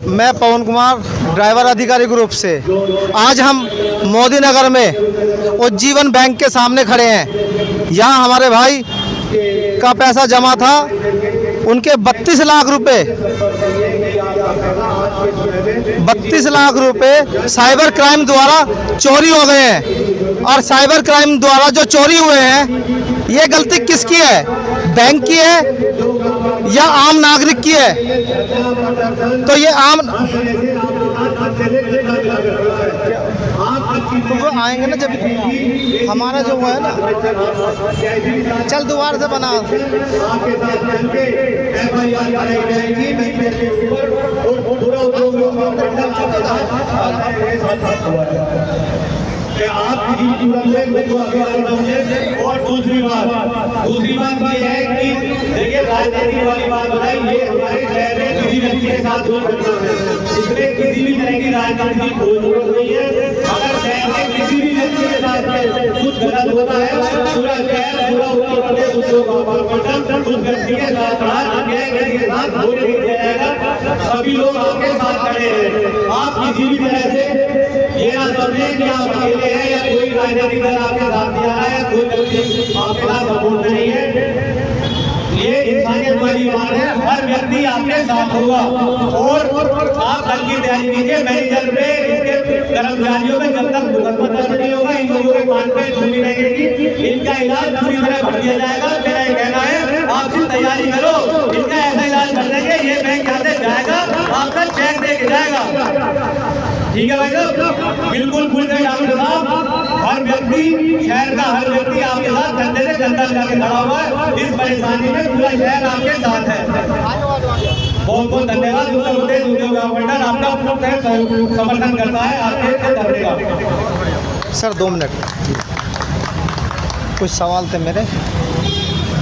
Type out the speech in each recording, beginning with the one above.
मैं पवन कुमार, ड्राइवर अधिकारी ग्रुप से। आज हम मोदी नगर में उज्जीवन बैंक के सामने खड़े हैं। यहाँ हमारे भाई का पैसा जमा था, उनके 32 लाख रुपए 32 लाख रुपए साइबर क्राइम द्वारा चोरी हो गए हैं। और साइबर क्राइम द्वारा जो चोरी हुए हैं, ये गलती किसकी है? बैंक की है या आम नागरिक की है? तो ये आम तो वो आएंगे ना जब हमारा जो वो है ना, चल दोबारा से बना। आप और दूसरी बात ये है कि देखिए, राजनीति वाली बात बताई, ये हमारे शहर में किसी व्यक्ति के साथ हो सकता है, इसमें किसी भी तरह की राजनीति की कोई जरूरत नहीं है। अगर शहर में किसी भी व्यक्ति के साथ कुछ गलत होता है, पूरा शहर, पूरा उत्तर प्रदेश उस व्यक्ति के साथ होने नहीं दिया जाएगा। सभी लोग आपके साथ खड़े हैं। आप किसी भी तरह से ये ना समझें कि आप अकेले हैं या कोई राजनीतिक दल आपके साथ दिया है, कोई व्यक्ति आपके साथ सपोर्ट नहीं है। ये इंसानियत वाली बात है, हर व्यक्ति आपके साथ होगा। और आप कल की तैयारी कीजिए। मैनेजर पे, इसके कर्मचारियों में जब तक मुकदमा दर्ज नहीं होगा, इन लोगों के कान पे सुनी रहेगी, इनका इलाज पूरी तरह भर दिया जाएगा। मेरा ये कहना है, आप सिर्फ तैयारी करो, इनका ऐसा इलाज कर देंगे, ये बैंक यहाँ से जाएगा, आपका चेक दे के जाएगा। ठीक है भाई साहब, बिल्कुल खुल गए डॉक्टर साहब। हर व्यक्ति, शहर का हर व्यक्ति आपके साथ कंधे से कंधा मिला के खड़ा हुआ है। इस परेशानी में पूरा शहर आपके साथ है। बहुत बहुत धन्यवाद। उत्तर प्रदेश उद्योग मंडल आपका पूर्ण समर्थन करता है आपके धरने का। सर 2 मिनट, कुछ सवाल थे मेरे।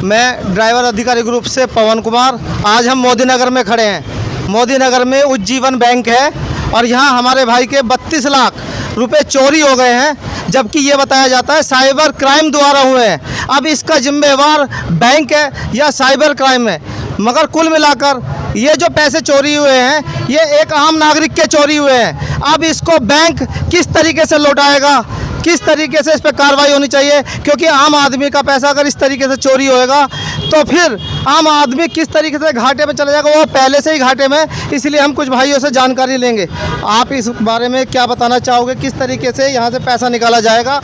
मैं ड्राइवर अधिकारी ग्रुप से पवन कुमार। आज हम मोदी नगर में खड़े हैं। मोदी नगर में उज्जीवन बैंक है और यहाँ हमारे भाई के 32 लाख रुपए चोरी हो गए हैं, जबकि ये बताया जाता है साइबर क्राइम द्वारा हुए हैं। अब इसका जिम्मेवार बैंक है या साइबर क्राइम है? मगर कुल मिलाकर ये जो पैसे चोरी हुए हैं, ये एक आम नागरिक के चोरी हुए हैं। अब इसको बैंक किस तरीके से लौटाएगा, किस तरीके से इस पर कार्रवाई होनी चाहिए, क्योंकि आम आदमी का पैसा अगर इस तरीके से चोरी होएगा तो फिर आम आदमी किस तरीके से घाटे में चला जाएगा। वो पहले से ही घाटे में, इसलिए हम कुछ भाइयों से जानकारी लेंगे। आप इस बारे में क्या बताना चाहोगे, किस तरीके से यहाँ से पैसा निकाला जाएगा?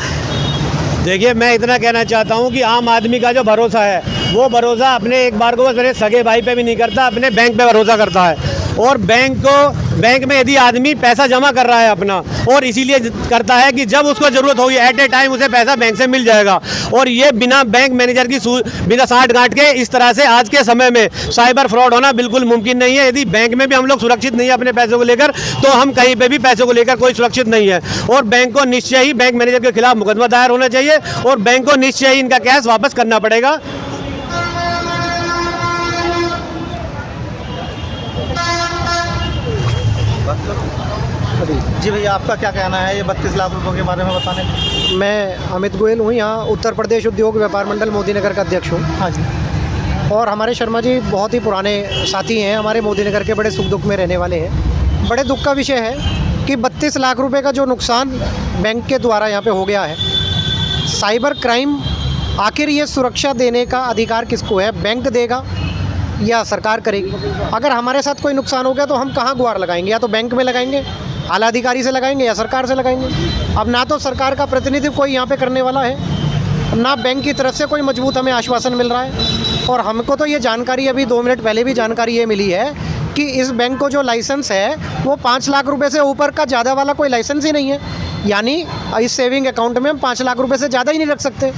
देखिए, मैं इतना कहना चाहता हूँ कि आम आदमी का जो भरोसा है, वो भरोसा अपने एक बार को बस मेरे सगे भाई पे भी नहीं करता, अपने बैंक पे भरोसा करता है। और बैंक में यदि आदमी पैसा जमा कर रहा है अपना, और इसीलिए करता है कि जब उसको ज़रूरत होगी एट ए टाइम उसे पैसा बैंक से मिल जाएगा। और ये बिना बैंक मैनेजर की बिना साठ गांठ के इस तरह से आज के समय में साइबर फ्रॉड होना बिल्कुल मुमकिन नहीं है। यदि बैंक में भी हम लोग सुरक्षित नहीं है अपने पैसों को लेकर, तो हम कहीं पर भी पैसों को लेकर कोई सुरक्षित नहीं है। और बैंक को निश्चय ही बैंक मैनेजर के खिलाफ मुकदमा दायर होना चाहिए और बैंक को निश्चय ही इनका कैश वापस करना पड़ेगा। जी भैया, आपका क्या कहना है ये 32 लाख रुपए के बारे में बताने? मैं अमित गोयल हूँ, यहाँ उत्तर प्रदेश उद्योग व्यापार मंडल मोदी नगर का अध्यक्ष हूँ। हाँ जी। और हमारे शर्मा जी बहुत ही पुराने साथी हैं, हमारे मोदी नगर के बड़े सुख दुख में रहने वाले हैं। बड़े दुख का विषय है कि 32 लाख रुपए का जो नुकसान बैंक के द्वारा यहाँ पे हो गया है। साइबर क्राइम, आखिर ये सुरक्षा देने का अधिकार किसको है? बैंक देगा या सरकार करेगी? अगर हमारे साथ कोई नुकसान हो गया तो हम कहाँ गुहार लगाएंगे? या तो बैंक में लगाएंगे, आला अधिकारी से लगाएंगे, या सरकार से लगाएंगे। अब ना तो सरकार का प्रतिनिधि कोई यहाँ पे करने वाला है, ना बैंक की तरफ से कोई मजबूत हमें आश्वासन मिल रहा है। और हमको तो ये जानकारी अभी 2 मिनट पहले भी जानकारी ये मिली है कि इस बैंक को जो लाइसेंस है वो 5 लाख रुपए से ऊपर का ज़्यादा वाला कोई लाइसेंस ही नहीं है। यानी इस सेविंग अकाउंट में हम 5 लाख रुपए से ज़्यादा ही नहीं रख सकते।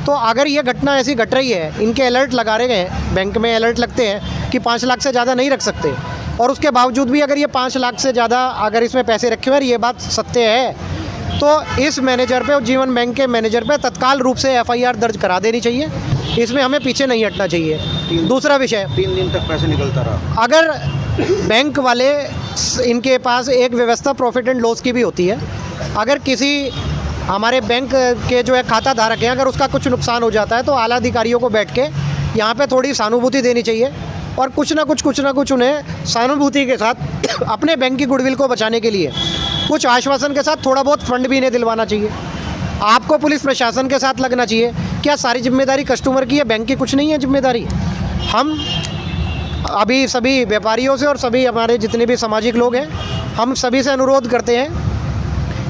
तो अगर ये घटना ऐसी घट रही है, इनके अलर्ट लगा रहे हैं, बैंक में अलर्ट लगते हैं कि 5 लाख से ज़्यादा नहीं रख सकते, और उसके बावजूद भी अगर ये 5 लाख से ज़्यादा अगर इसमें पैसे रखे हुए, ये बात सत्य है, तो इस मैनेजर पे और जीवन बैंक के मैनेजर पे तत्काल रूप से FIR दर्ज करा देनी चाहिए। इसमें हमें पीछे नहीं हटना चाहिए। दूसरा विषय, 3 दिन तक पैसे निकलता रहा। अगर बैंक वाले, इनके पास एक व्यवस्था प्रॉफिट एंड लॉस की भी होती है। अगर किसी हमारे बैंक के जो है खाता धारक हैं, अगर उसका कुछ नुकसान हो जाता है तो आला अधिकारियों को बैठ के यहाँ पे थोड़ी सहानुभूति देनी चाहिए और कुछ ना कुछ उन्हें सहानुभूति के साथ अपने बैंक की गुडविल को बचाने के लिए कुछ आश्वासन के साथ थोड़ा बहुत फंड भी इन्हें दिलवाना चाहिए। आपको पुलिस प्रशासन के साथ लगना चाहिए। क्या सारी जिम्मेदारी कस्टमर की है, बैंक की कुछ नहीं है जिम्मेदारी? हम अभी सभी व्यापारियों से और सभी हमारे जितने भी सामाजिक लोग हैं, हम सभी से अनुरोध करते हैं,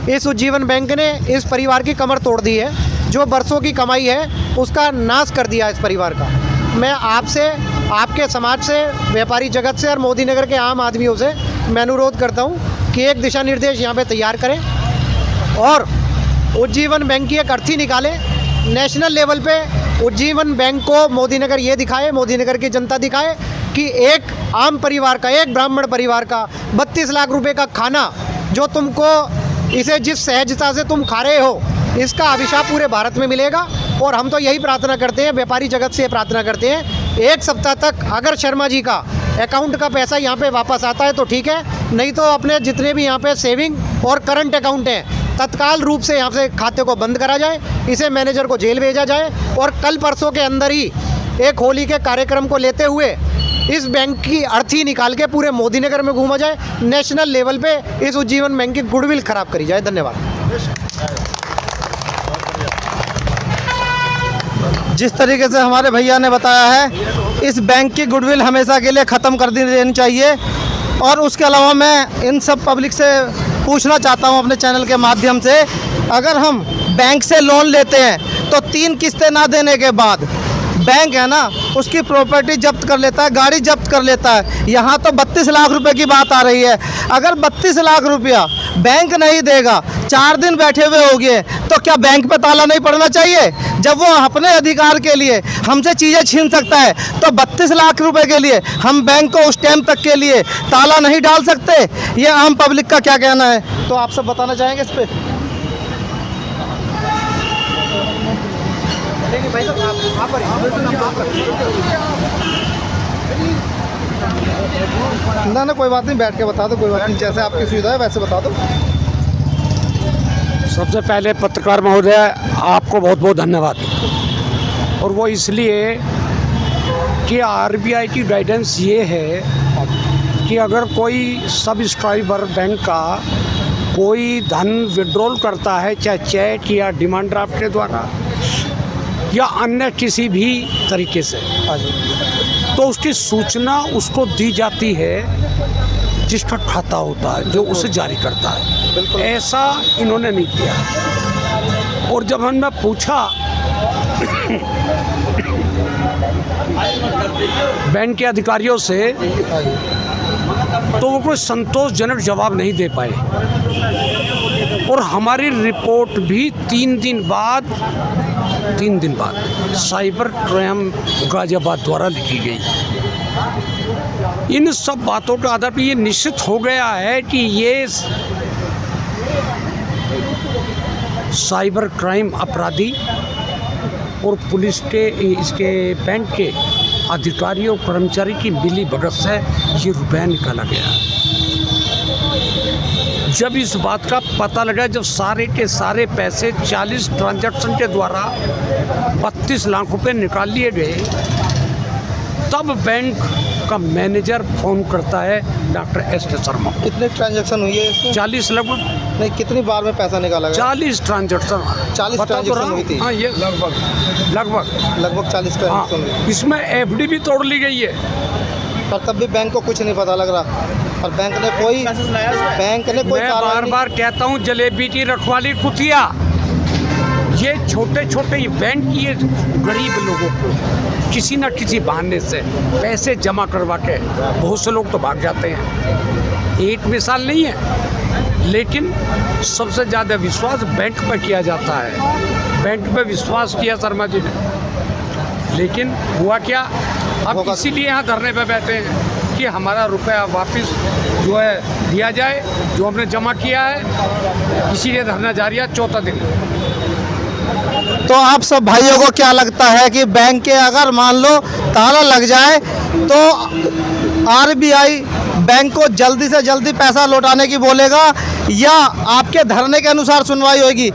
इस उज्जीवन बैंक ने इस परिवार की कमर तोड़ दी है। जो बरसों की कमाई है उसका नाश कर दिया इस परिवार का। मैं आपसे, आपके समाज से, व्यापारी जगत से और मोदी नगर के आम आदमियों से मैं अनुरोध करता हूं कि एक दिशा निर्देश यहाँ पे तैयार करें और उज्जीवन बैंक की एक अर्थी निकालें। नेशनल लेवल पे उज्जीवन बैंक को मोदी नगर ये दिखाए, मोदी नगर की जनता दिखाए कि एक आम परिवार का, एक ब्राह्मण परिवार का 32 लाख रुपए का खाना जो तुमको, इसे जिस सहजता से तुम खा रहे हो, इसका अभिशाप पूरे भारत में मिलेगा। और हम तो यही प्रार्थना करते हैं, व्यापारी जगत से प्रार्थना करते हैं, एक सप्ताह तक अगर शर्मा जी का अकाउंट का पैसा यहाँ पे वापस आता है तो ठीक है, नहीं तो अपने जितने भी यहाँ पे सेविंग और करंट अकाउंट हैं तत्काल रूप से यहाँ से खाते को बंद करा जाए, इसे मैनेजर को जेल भेजा जाए और कल परसों के अंदर ही एक होली के कार्यक्रम को लेते हुए इस बैंक की अर्थी निकाल के पूरे मोदी नगर में घूमा जाए। नेशनल लेवल पे इस उज्जीवन बैंक की गुडविल खराब करी जाए। धन्यवाद। जिस तरीके से हमारे भैया ने बताया है, इस बैंक की गुडविल हमेशा के लिए ख़त्म कर देनी चाहिए। और उसके अलावा मैं इन सब पब्लिक से पूछना चाहता हूं अपने चैनल के माध्यम से, अगर हम बैंक से लोन लेते हैं तो 3 किस्तें ना देने के बाद बैंक है ना उसकी प्रॉपर्टी जब्त कर लेता है, गाड़ी जब्त कर लेता है। यहाँ तो 32 लाख रुपए की बात आ रही है। अगर 32 लाख रुपया बैंक नहीं देगा, 4 दिन बैठे हुए हो गए, तो क्या बैंक पे ताला नहीं पड़ना चाहिए? जब वो अपने अधिकार के लिए हमसे चीज़ें छीन सकता है तो 32 लाख रुपए के लिए हम बैंक को उस टाइम तक के लिए ताला नहीं डाल सकते? ये आम पब्लिक का क्या कहना है, तो आप सब बताना चाहेंगे इस पर? भाई साहब ना कोई बात नहीं, बैठ के बता दो, कोई बात नहीं, जैसे आपकी सुविधा है वैसे बता दो। सबसे पहले पत्रकार महोदय आपको बहुत बहुत धन्यवाद, और वो इसलिए कि आरबीआई की गाइडेंस ये है कि अगर कोई सब्सक्राइबर बैंक का कोई धन विड्रॉल करता है, चाहे चेक या डिमांड ड्राफ्ट के द्वारा या अन्य किसी भी तरीके से, तो उसकी सूचना उसको दी जाती है जिसका खाता होता है, जो उसे जारी करता है। ऐसा इन्होंने नहीं किया। और जब हमने पूछा बैंक के अधिकारियों से, तो वो कोई संतोषजनक जवाब नहीं दे पाए। और हमारी रिपोर्ट भी 3 दिन बाद साइबर क्राइम गाजियाबाद द्वारा लिखी गई। इन सब बातों के आधार पर ये निश्चित हो गया है कि ये साइबर क्राइम अपराधी और पुलिस के, इसके बैंक के अधिकारियों कर्मचारी की मिली भगत से ये रुपया निकाला गया। जब इस बात का पता लगा, जब सारे के सारे पैसे 40 ट्रांजैक्शन के द्वारा 32 लाख रुपए निकाल लिए गए, तब बैंक का मैनेजर फ़ोन करता है डॉक्टर एस.टी. शर्मा। कितने ट्रांजैक्शन हुई है इसमें? 40 लगभग। नहीं, कितनी बार में पैसा निकाला गया? 40 ट्रांजैक्शन। 40 ट्रांजैक्शन हुई थी? हाँ, ये लगभग 40 ट्रांजैक्शन हुई। इसमें एफडी भी तोड़ ली गई है, पर तब भी बैंक को कुछ नहीं पता लग रहा, और बैंक ने कोई मैं बार कहता हूँ, जलेबी की रखवाली कुतिया, ये छोटे छोटे बैंक, ये गरीब लोगों को किसी न किसी बहाने से पैसे जमा करवा के बहुत से लोग तो भाग जाते हैं। एक मिसाल नहीं है, लेकिन सबसे ज़्यादा विश्वास बैंक पर किया जाता है। बैंक पे विश्वास किया शर्मा जी ने, लेकिन हुआ क्या? अब इसीलिए यहाँ धरने पे बैठे हैं कि हमारा रुपया वापस जो है दिया जाए, जो हमने जमा किया है। इसीलिए धरना जारी है, 4था दिन। तो आप सब भाइयों को क्या लगता है कि बैंक के अगर मान लो ताला लग जाए तो आरबीआई बैंक को जल्दी से जल्दी पैसा लौटाने की बोलेगा या आपके धरने के अनुसार सुनवाई होगी।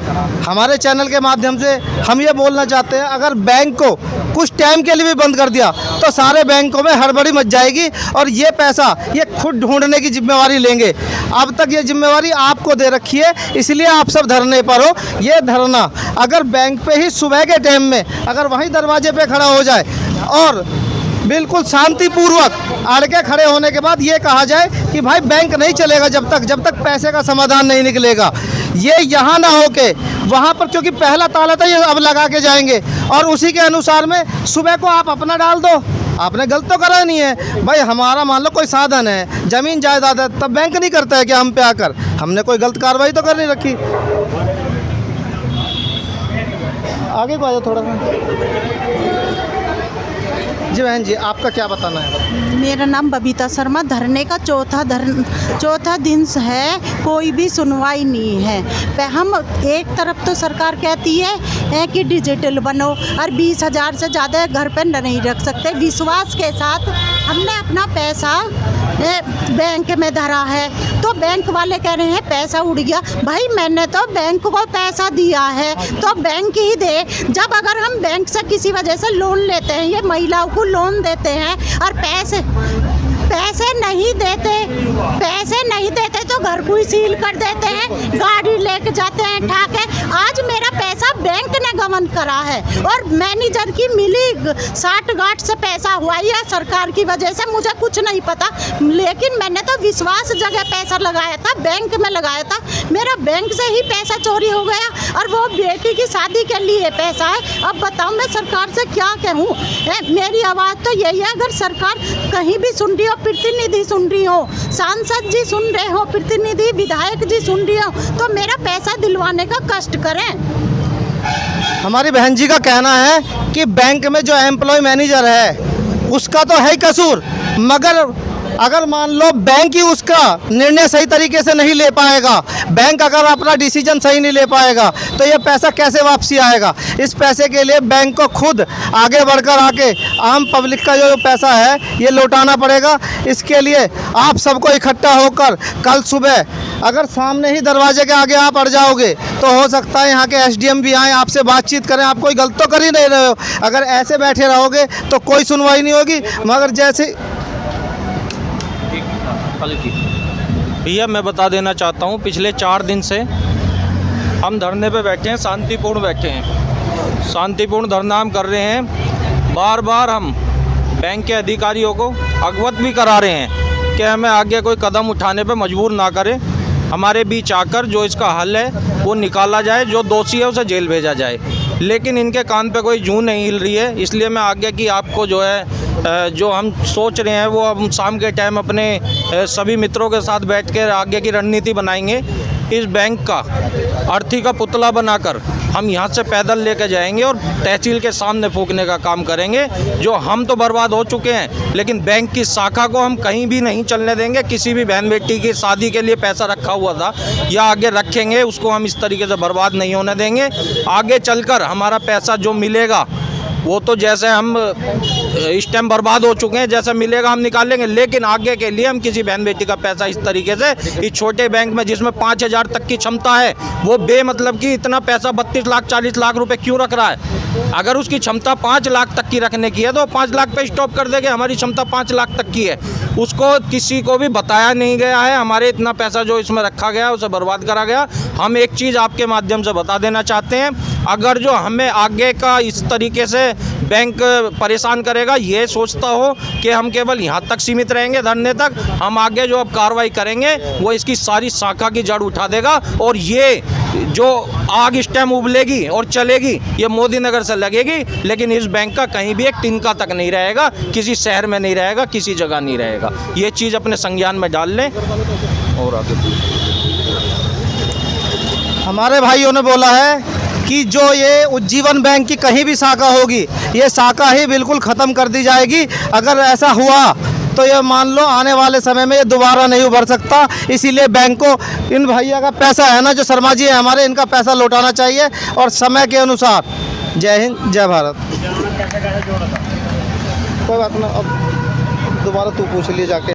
हमारे चैनल के माध्यम से हम ये बोलना चाहते हैं, अगर बैंक को कुछ टाइम के लिए भी बंद कर दिया तो सारे बैंकों में हड़बड़ी मच जाएगी और ये पैसा ये खुद ढूंढने की जिम्मेवारी लेंगे। अब तक ये जिम्मेवारी आपको दे रखी है, इसलिए आप सब धरने पर हो। ये धरना अगर बैंक पे ही सुबह के टाइम में अगर वहीं दरवाजे पे खड़ा हो जाए और बिल्कुल शांतिपूर्वक अड़ के खड़े होने के बाद ये कहा जाए कि भाई बैंक नहीं चलेगा जब तक पैसे का समाधान नहीं निकलेगा, ये यहाँ ना हो के वहाँ पर, क्योंकि पहला ताला था ये अब लगा के जाएंगे और उसी के अनुसार में सुबह को आप अपना डाल दो। आपने गलत तो करा नहीं है भाई। हमारा मान लो कोई साधन है, ज़मीन जायदाद है, तब बैंक नहीं करता है कि हम पे आकर हमने कोई गलत कार्रवाई तो कर नहीं रखी। आगे को आ जाओ थोड़ा सा। जी बहन जी, आपका क्या बताना है? मेरा नाम बबीता शर्मा। धरने का चौथा दिन है, कोई भी सुनवाई नहीं है। हम एक तरफ तो सरकार कहती है कि डिजिटल बनो और 20,000 से ज़्यादा घर पर नहीं रख सकते। विश्वास के साथ हमने अपना पैसा बैंक में धरा है तो बैंक वाले कह रहे हैं पैसा उड़ गया। भाई मैंने तो बैंक को पैसा दिया है तो बैंक ही दे। जब अगर हम बैंक से किसी वजह से लोन लेते हैं, ये महिलाओं को लोन देते हैं और पैसे नहीं देते तो घर को ही सील कर देते हैं, गाड़ी लेके जाते हैं ठाके। आज मेरा पैसा बैंक ने गबन करा है और मैनेजर की मिली 60 गांठ से पैसा हुआ या सरकार की वजह से, मुझे कुछ नहीं पता, लेकिन मैंने तो विश्वास जगह पैसा लगाया था, बैंक में लगाया था। मेरा बैंक से ही पैसा चोरी हो गया और वो बेटी की शादी के लिए पैसा है। अब बताओ मैं सरकार से क्या कहूँ? मेरी आवाज़ तो यही है, अगर सरकार कहीं भी सुन रही हो, प्रतिनिधि सुन रही हो, सांसद जी सुन रहे हो, प्रतिनिधि विधायक जी सुन रही हो, तो मेरा पैसा दिलवाने का कष्ट करें। हमारी बहन जी का कहना है कि बैंक में जो एम्प्लॉय मैनेजर है उसका तो है ही कसूर, मगर अगर मान लो बैंक ही उसका निर्णय सही तरीके से नहीं ले पाएगा, बैंक अगर अपना डिसीजन सही नहीं ले पाएगा तो ये पैसा कैसे वापसी आएगा? इस पैसे के लिए बैंक को खुद आगे बढ़कर आके आम पब्लिक का जो पैसा है ये लौटाना पड़ेगा। इसके लिए आप सबको इकट्ठा होकर कल सुबह अगर सामने ही दरवाजे के आगे आप अड़ जाओगे तो हो सकता है यहाँ के एसडीएम भी आएँ, आपसे बातचीत करें। आप कोई गलत तो कर ही नहीं रहे हो। अगर ऐसे बैठे रहोगे तो कोई सुनवाई नहीं होगी। मगर जैसे भैया मैं बता देना चाहता हूँ, पिछले 4 दिन से हम धरने पे बैठे हैं, शांतिपूर्ण बैठे हैं, शांतिपूर्ण धरना हम कर रहे हैं। बार बार हम बैंक के अधिकारियों को अवगत भी करा रहे हैं कि हमें आगे कोई कदम उठाने पे मजबूर ना करें, हमारे बीच आकर जो इसका हल है वो निकाला जाए, जो दोषी है उसे जेल भेजा जाए। लेकिन इनके कान पे कोई जूं नहीं हिल रही है। इसलिए मैं आगे की आपको जो है जो हम सोच रहे हैं वो हम शाम के टाइम अपने सभी मित्रों के साथ बैठ कर आगे की रणनीति बनाएंगे। इस बैंक का अर्थी का पुतला बनाकर हम यहाँ से पैदल लेकर जाएंगे और तहसील के सामने फूंकने का काम करेंगे। जो हम तो बर्बाद हो चुके हैं, लेकिन बैंक की शाखा को हम कहीं भी नहीं चलने देंगे। किसी भी बहन बेटी की शादी के लिए पैसा रखा हुआ था या आगे रखेंगे, उसको हम इस तरीके से बर्बाद नहीं होने देंगे। आगे चलकर हमारा पैसा जो मिलेगा वो तो जैसे हम इस टाइम बर्बाद हो चुके हैं, जैसा मिलेगा हम निकालेंगे। लेकिन आगे के लिए हम किसी बहन बेटी का पैसा इस तरीके से इस छोटे बैंक में जिसमें 5,000 तक की क्षमता है, वो बेमतलब की इतना पैसा 32 लाख 40 लाख रुपए क्यों रख रहा है? अगर उसकी क्षमता 5 लाख तक की रखने की है तो 5 लाख पे स्टॉप कर देंगे। हमारी क्षमता 5 लाख तक की है, उसको किसी को भी बताया नहीं गया है। हमारे इतना पैसा जो इसमें रखा गया उसे बर्बाद करा गया। हम एक चीज़ आपके माध्यम से बता देना चाहते हैं, अगर जो हमें आगे का इस तरीके से बैंक परेशान करेगा, ये सोचता हो कि हम केवल यहाँ तक सीमित रहेंगे धरने तक, हम आगे जो अब कार्रवाई करेंगे वो इसकी सारी शाखा की जड़ उठा देगा। और ये जो आग इस टाइम उबलेगी और चलेगी ये मोदी नगर से लगेगी, लेकिन इस बैंक का कहीं भी एक तिनका तक नहीं रहेगा, किसी शहर में नहीं रहेगा, किसी जगह नहीं रहेगा। ये चीज़ अपने संज्ञान में डाल लें। और आगे हमारे भाइयों ने बोला है कि जो ये उज्जीवन बैंक की कहीं भी शाखा होगी, ये शाखा ही बिल्कुल ख़त्म कर दी जाएगी। अगर ऐसा हुआ तो ये मान लो आने वाले समय में ये दोबारा नहीं उभर सकता। इसीलिए बैंक को इन भैया का पैसा है ना, जो शर्मा जी है हमारे, इनका पैसा लौटाना चाहिए और समय के अनुसार। जय हिंद, जय भारत। कोई बात ना, अब दोबारा तू पूछ लिए जाके।